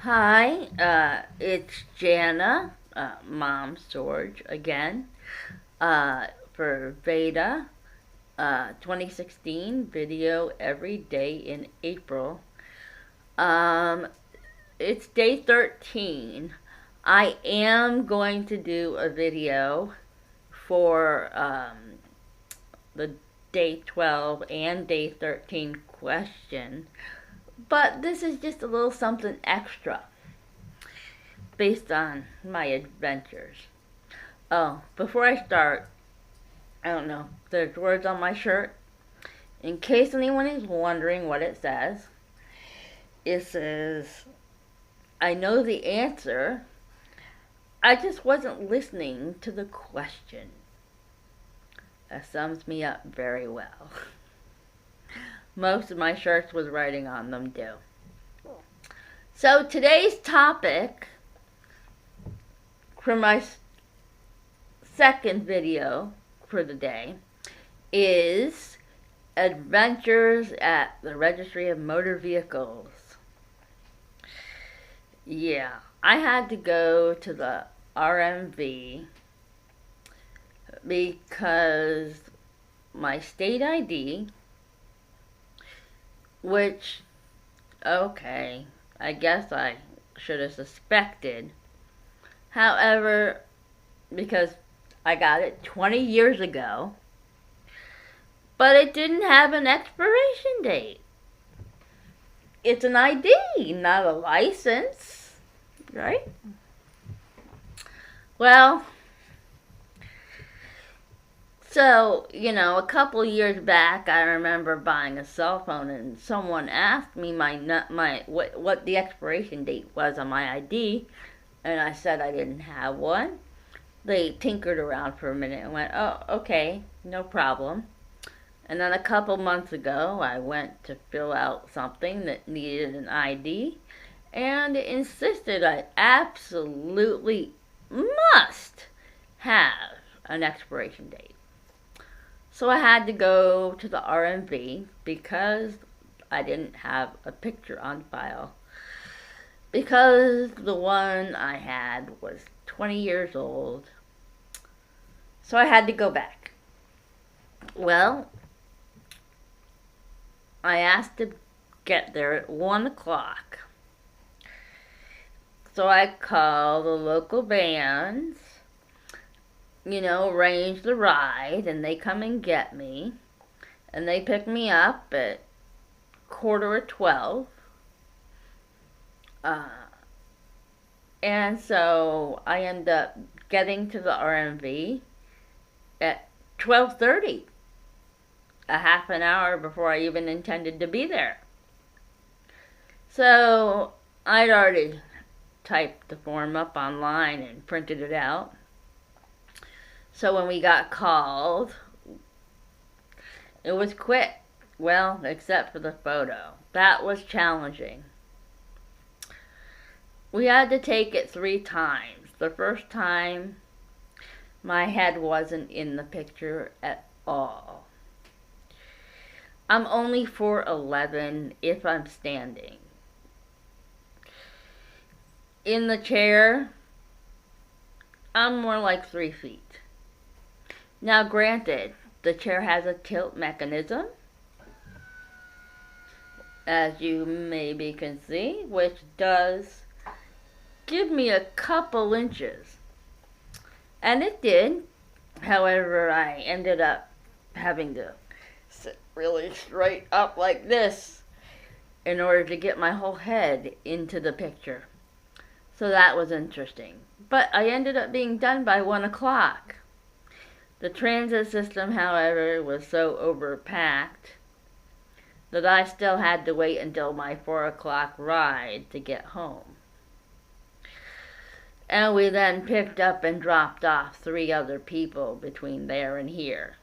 Hi, it's Jana, Mom Sorge again, for VEDA, 2016 video every day in April. Um, it's day 13. I am going to do a video for the day 12 and day 13 question, but this is just a little something extra based on my adventures. Oh, before I start, I don't know, there's words on my shirt. In case anyone is wondering what it says, I know the answer, I just wasn't listening to the question. That sums me up very well. Most of my shirts with writing on them do. So today's topic for my second video for the day is adventures at the Registry of Motor Vehicles. Yeah, I had to go to the RMV because my state ID, which, okay, I guess I should have suspected. However, because I got it 20 years ago, but it didn't have an expiration date. It's an ID, not a license, right? Well, so, a couple years back, I remember buying a cell phone, and someone asked me what the expiration date was on my ID, and I said I didn't have one. They tinkered around for a minute and went, "Oh, okay, no problem." And then a couple months ago, I went to fill out something that needed an ID, and it insisted I absolutely must have an expiration date. So I had to go to the RMV because I didn't have a picture on file. Because the one I had was 20 years old. So I had to go back. Well, I asked to get there at 1 o'clock. So I called the local bands, arrange the ride, and they come and get me. And they pick me up at 11:45. And so I end up getting to the RMV at 12:30, a half an hour before I even intended to be there. So I'd already typed the form up online and printed it out. So when we got called, it was quick. Well, except for the photo. That was challenging. We had to take it 3 times. The first time, my head wasn't in the picture at all. I'm only 4'11" if I'm standing. In the chair, I'm more like 3 feet. Now granted, the chair has a tilt mechanism, as you maybe can see, which does give me a couple inches. And it did. However, I ended up having to sit really straight up like this in order to get my whole head into the picture. So that was interesting. But I ended up being done by 1 o'clock. The transit system, however, was so overpacked that I still had to wait until my 4 o'clock ride to get home. And we then picked up and dropped off 3 other people between there and here.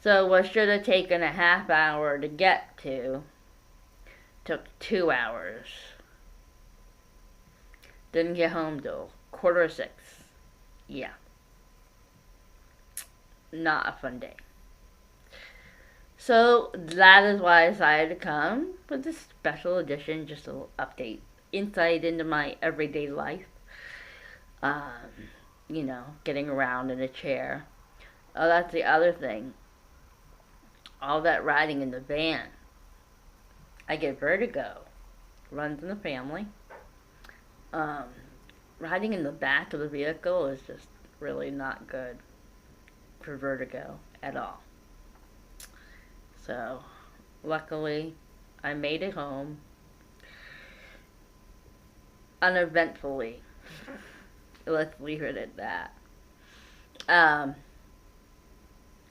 So what should have taken a half hour to get to took 2 hours. Didn't get home till 5:45. Yeah. Not a fun day. So that is why I decided to come with this special edition, just a little update insight into my everyday life. Um, getting around in a chair. Oh, that's the other thing. All that riding in the van. I get vertigo. Runs in the family. Um, Riding in the back of the vehicle is just really not good for vertigo at all. So, luckily, I made it home uneventfully. Let's leave it at that.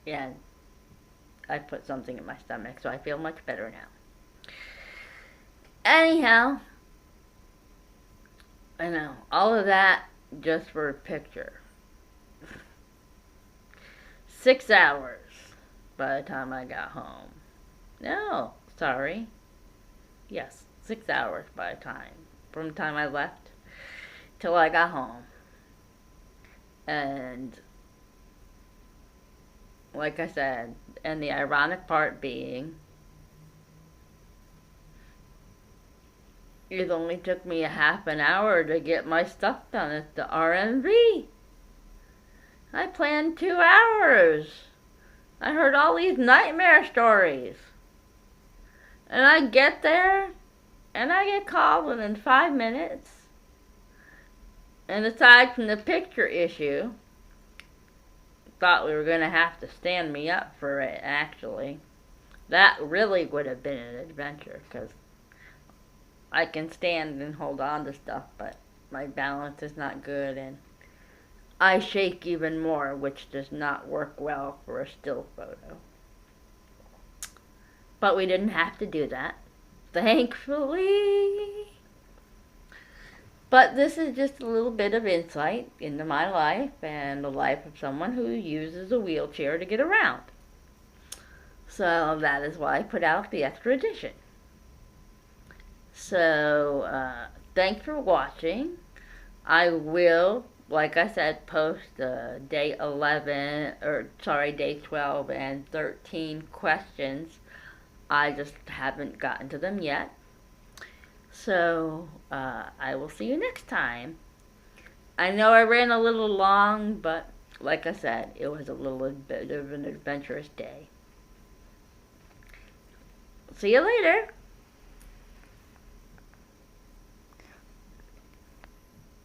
Yeah, I put something in my stomach, so I feel much better now. Anyhow, I know, all of that just for a picture. 6 hours by the time I got home. No, sorry. Yes, 6 hours by the time. From the time I left till I got home. And like I said, and the ironic part being, it only took me a half an hour to get my stuff done at the RMV. I planned 2 hours. I heard all these nightmare stories. And I get there, and I get called within 5 minutes. And aside from the picture issue, thought we were going to have to stand me up for it, actually. That really would have been an adventure, because I can stand and hold on to stuff, but my balance is not good, and I shake even more, which does not work well for a still photo. But we didn't have to do that, thankfully. But this is just a little bit of insight into my life and the life of someone who uses a wheelchair to get around. So that is why I put out the extra edition. So thanks for watching. I will, like I said, post day 12 and 13 questions. I just haven't gotten to them yet. So, I will see you next time. I know I ran a little long, but like I said, it was a little bit of an adventurous day. See you later.